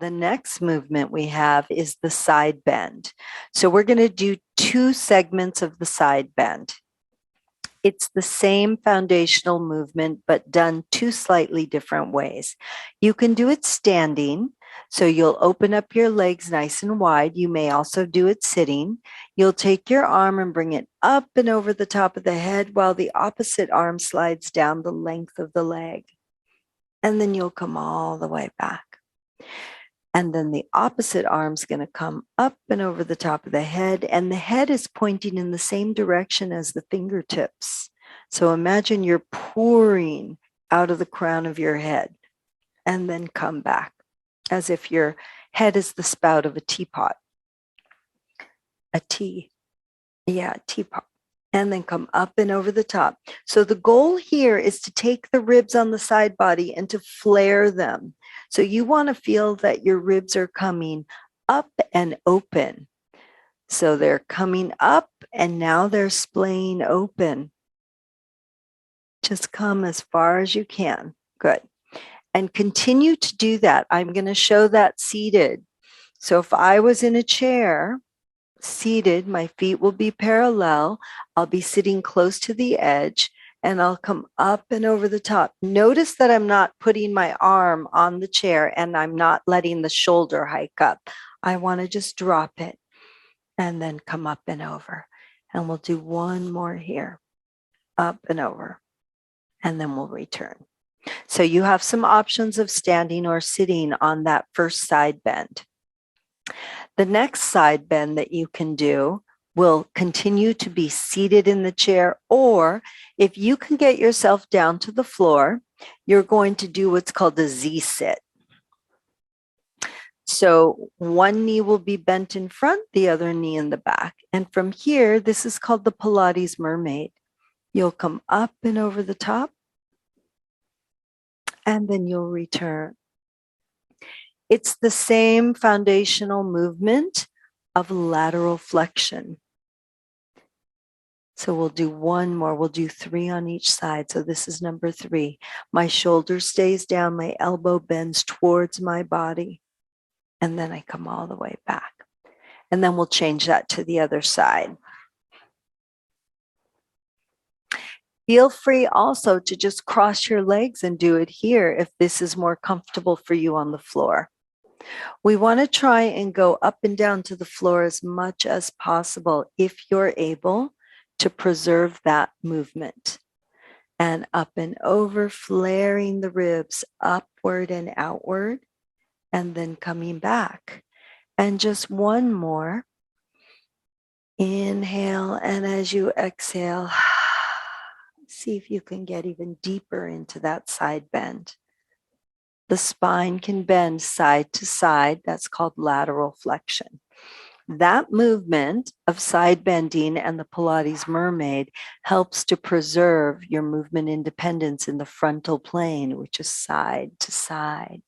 The next movement we have is the side bend. So we're going to do 2 segments of the side bend. It's the same foundational movement, but done 2 slightly different ways. You can do it standing. So you'll open up your legs nice and wide. You may also do it sitting. You'll take your arm and bring it up and over the top of the head while the opposite arm slides down the length of the leg. And then you'll come all the way back. And then the opposite arm's going to come up and over the top of the head, and the head is pointing in the same direction as the fingertips. So imagine you're pouring out of the crown of your head and then come back as if your head is the spout of a teapot. Teapot. And then come up and over the top. So the goal here is to take the ribs on the side body and to flare them. So you want to feel that your ribs are coming up and open. So they're coming up and now they're splaying open. Just come as far as you can. Good. And continue to do that. I'm going to show that seated. So if I was in a chair, seated, my feet will be parallel. I'll be sitting close to the edge and I'll come up and over the top. Notice that I'm not putting my arm on the chair and I'm not letting the shoulder hike up. I want to just drop it and then come up and over. And we'll do one more here, up and over, and then we'll return. So you have some options of standing or sitting on that first side bend. The next side bend that you can do will continue to be seated in the chair, or if you can get yourself down to the floor, you're going to do what's called a Z-sit. So one knee will be bent in front, the other knee in the back. And from here, this is called the Pilates mermaid. You'll come up and over the top, and then you'll return. It's the same foundational movement of lateral flexion. So we'll do one more. We'll do 3 on each side. So this is number 3. My shoulder stays down. My elbow bends towards my body. And then I come all the way back. And then we'll change that to the other side. Feel free also to just cross your legs and do it here if this is more comfortable for you on the floor. We want to try and go up and down to the floor as much as possible if you're able to preserve that movement. And up and over, flaring the ribs upward and outward, and then coming back. And just one more. Inhale, and as you exhale, see if you can get even deeper into that side bend. The spine can bend side to side. That's called lateral flexion. That movement of side bending and the Pilates mermaid helps to preserve your movement independence in the frontal plane, which is side to side.